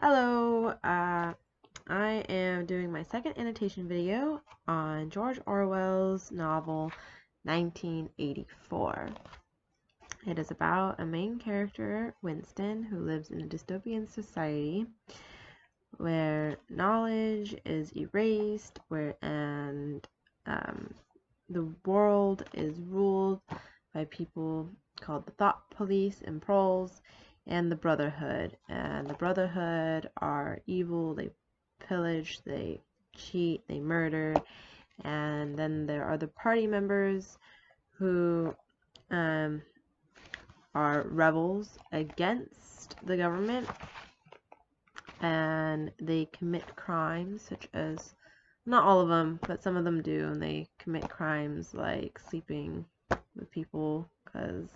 Hello, I am doing my second annotation video on George Orwell's novel 1984. It is about a main character, Winston, who lives in a dystopian society where knowledge is erased, the world is ruled by people called the Thought Police and Proles and the Brotherhood. And the Brotherhood are evil, they pillage, they cheat, they murder. And then there are the party members who are rebels against the government, and they commit crimes such as, not all of them, but some of them do, and they commit crimes like sleeping with people, because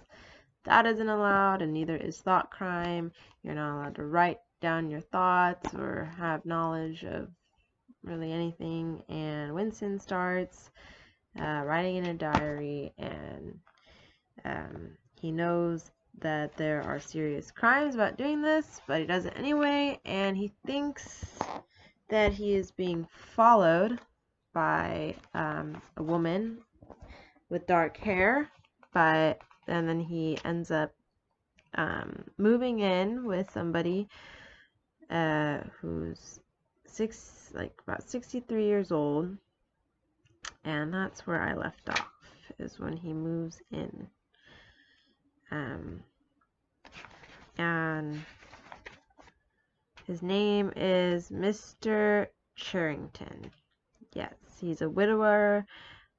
that isn't allowed, and neither is thought crime. You're not allowed to write down your thoughts or have knowledge of really anything. And Winston starts writing in a diary, and he knows that there are serious crimes about doing this, but he does it anyway, and he thinks that he is being followed by a woman with dark hair, and then he ends up moving in with somebody who's about 63 years old, and that's where I left off, is when he moves in. And his name is Mr. Charrington. Yes, he's a widower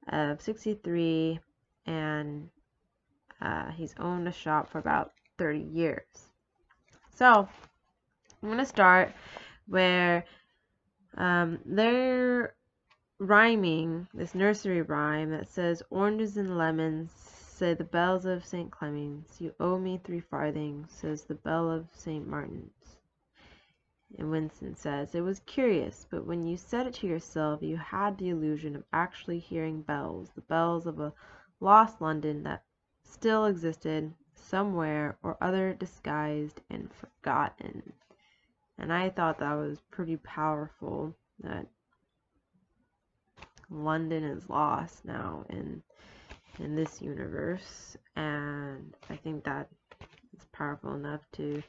of 63, and he's owned a shop for about 30 years. So I'm going to start where they're rhyming this nursery rhyme that says, "Oranges and lemons, say the bells of St. Clements. You owe me 3 farthings, says the bell of St. Martin's." And Winston says, "It was curious, but when you said it to yourself, you had the illusion of actually hearing bells, the bells of a lost London that still existed somewhere or other, disguised and forgotten." And I thought that was pretty powerful, that London is lost now in this universe, and I think that it's powerful enough to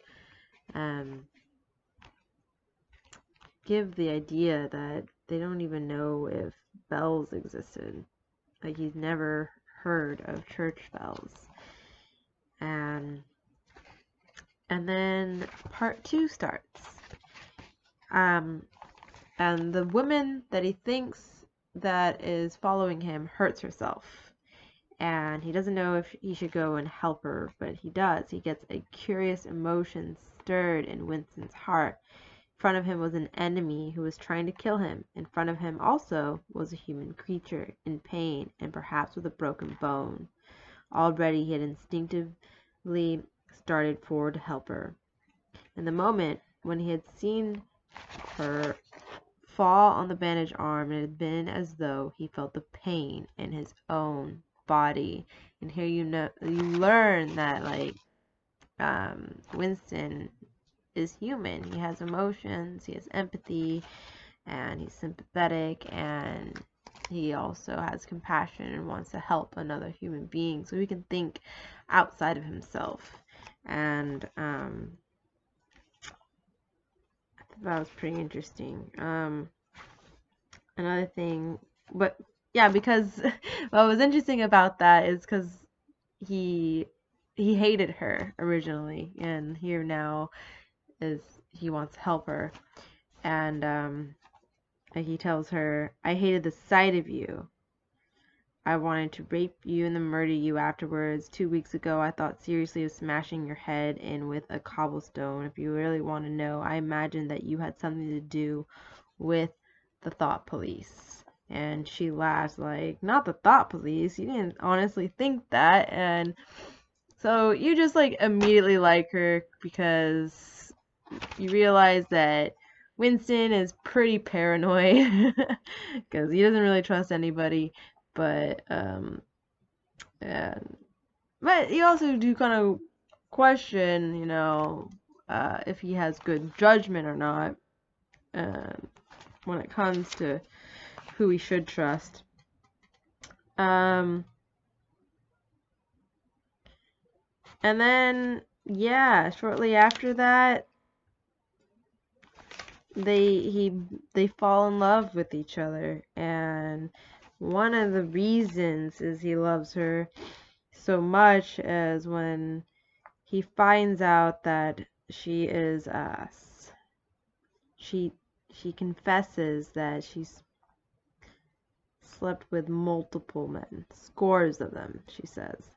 give the idea that they don't even know if bells existed. Like, he's never heard of church bells. And then part 2 starts. And the woman that he thinks that is following him hurts herself, and he doesn't know if he should go and help her, but he does. He gets a curious emotion stirred in Winston's heart. In front of him was an enemy who was trying to kill him. In front of him also was a human creature in pain and perhaps with a broken bone. Already he had instinctively started forward to help her. In the moment when he had seen her fall on the bandaged arm, it had been as though he felt the pain in his own body. And here you learn that, like, Winston is human. He has emotions, he has empathy, and he's sympathetic, and he also has compassion and wants to help another human being, so he can think outside of himself. And that was pretty interesting. Another thing, but yeah, because what was interesting about that is because he hated her originally, and here now is he wants to help her. And he tells her, "I hated the sight of you. I wanted to rape you and then murder you afterwards. 2 weeks ago, I thought seriously of smashing your head in with a cobblestone. If you really want to know, I imagined that you had something to do with the Thought Police." And she laughs like, "Not the Thought Police. You didn't honestly think that." And so you just, like, immediately like her, because you realize that Winston is pretty paranoid because he doesn't really trust anybody. But you also do kind of question, if he has good judgment or not when it comes to who he should trust. And then, yeah, shortly after that, they fall in love with each other, and one of the reasons is he loves her so much as when he finds out that she is she confesses that she's slept with multiple men, scores of them, she says.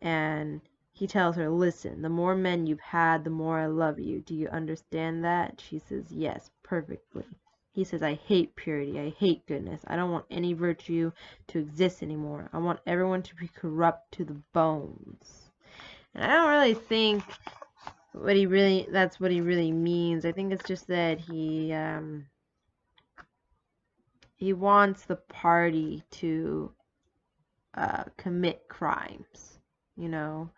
And he tells her, listen, the more men you've had, the more I love you. Do you understand that? She says, yes, perfectly. He says, I hate purity. I hate goodness. I don't want any virtue to exist anymore. I want everyone to be corrupt to the bones. And I don't really think that's what he really means. I think it's just that he wants the party to commit crimes, you know,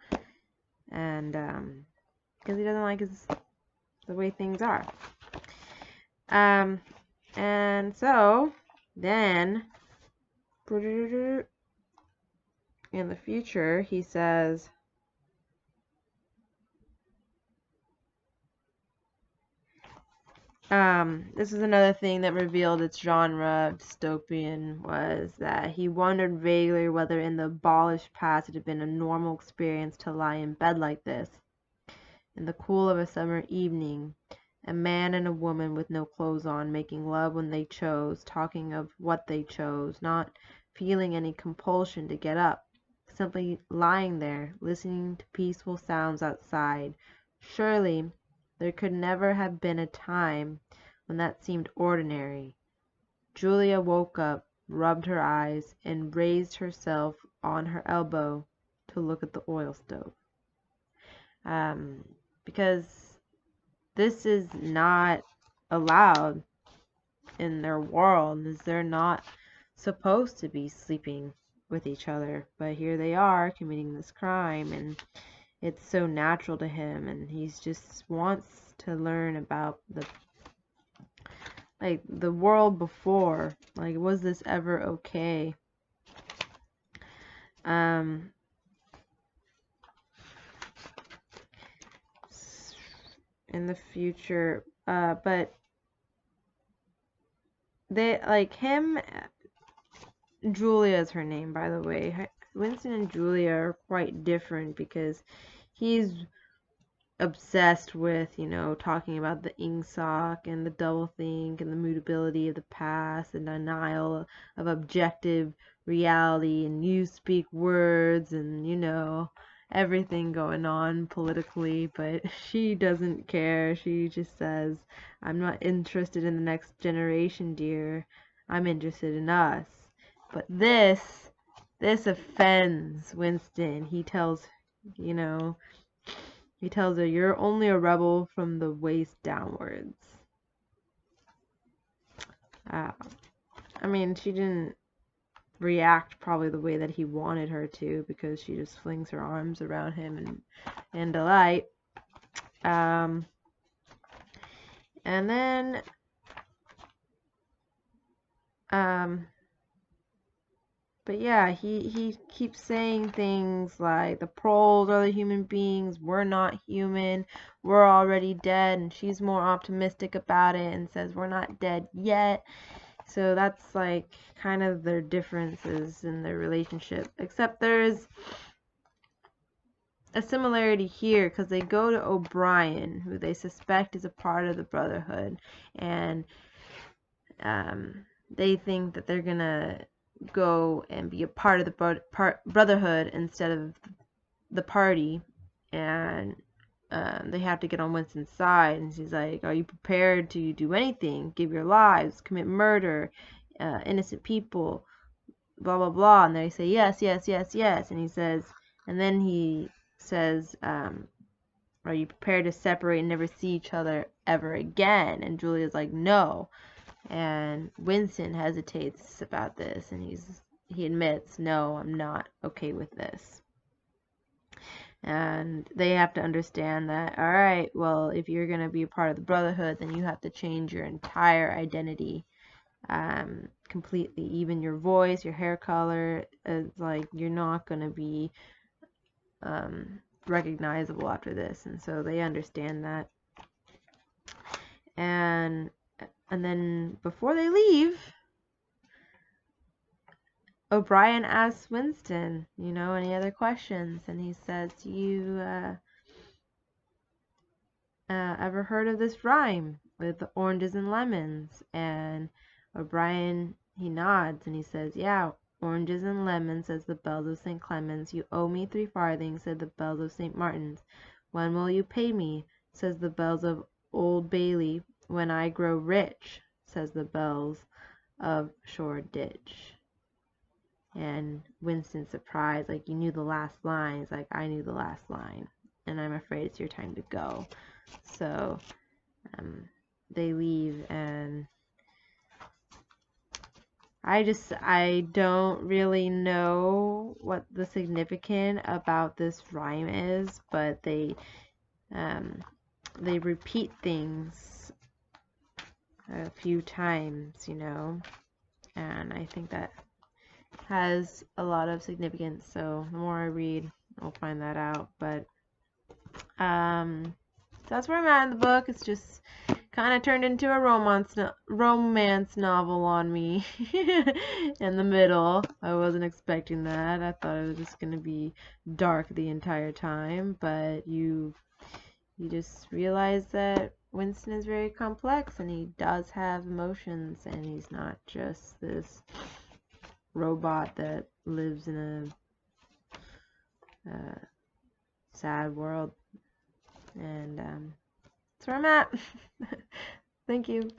and because he doesn't like the way things are. And so then in the future he says, this is another thing that revealed its genre of dystopian, was that he wondered vaguely whether in the abolished past it had been a normal experience to lie in bed like this, in the cool of a summer evening, a man and a woman with no clothes on, making love when they chose, talking of what they chose, not feeling any compulsion to get up, simply lying there, listening to peaceful sounds outside. Surely there could never have been a time when that seemed ordinary. Julia woke up, rubbed her eyes, and raised herself on her elbow to look at the oil stove. Because this is not allowed in their world, as they're not supposed to be sleeping with each other, but here they are committing this crime, and it's so natural to him, and he just wants to learn about the world before. Like, was this ever okay? In the future, but they like him. Julia is her name, by the way. Winston and Julia are quite different because he's obsessed with, talking about the ingsoc and the doublethink and the mutability of the past and denial of objective reality and newspeak words and, everything going on politically, but she doesn't care. She just says, I'm not interested in the next generation, dear. I'm interested in us. But this offends Winston. He tells her, you're only a rebel from the waist downwards. I mean, she didn't react probably the way that he wanted her to, because she just flings her arms around him in delight. And then but yeah, he keeps saying things like the proles are the human beings, we're not human, we're already dead, and she's more optimistic about it and says we're not dead yet. So that's like kind of their differences in their relationship, except there's a similarity here because they go to O'Brien, who they suspect is a part of the Brotherhood, and they think that they're gonna go and be a part of the Brotherhood instead of the party, and they have to get on Winston's side, and she's like, are you prepared to do anything, give your lives, commit murder, innocent people, blah blah blah, and they say yes, yes, yes, yes, and then he says, are you prepared to separate and never see each other ever again? And Julia's like, no. And Winston hesitates about this, and he admits, no, I'm not okay with this. And they have to understand that, all right, well, if you're going to be a part of the Brotherhood, then you have to change your entire identity, completely. Even your voice, your hair color, is like, you're not going to be recognizable after this. And so they understand that. And then before they leave, O'Brien asks Winston, any other questions? And he says, you ever heard of this rhyme with the oranges and lemons? And O'Brien, he nods and he says, yeah, oranges and lemons, says the bells of St. Clement's. You owe me 3 farthings, said the bells of St. Martin's. When will you pay me, says the bells of Old Bailey. When I grow rich, says the bells of Shoreditch. And Winston's surprised, like, you knew the last line. He's like, I knew the last line, and I'm afraid it's your time to go. So they leave, and I don't really know what the significance about this rhyme is, but they repeat things a few times, and I think that has a lot of significance. So the more I read, I'll find that out. But that's where I'm at in the book. It's just kind of turned into a romance novel on me in the middle. I wasn't expecting that. I thought it was just gonna be dark the entire time, but you just realize that Winston is very complex, and he does have emotions, and he's not just this robot that lives in a sad world. And that's where I'm at. Thank you.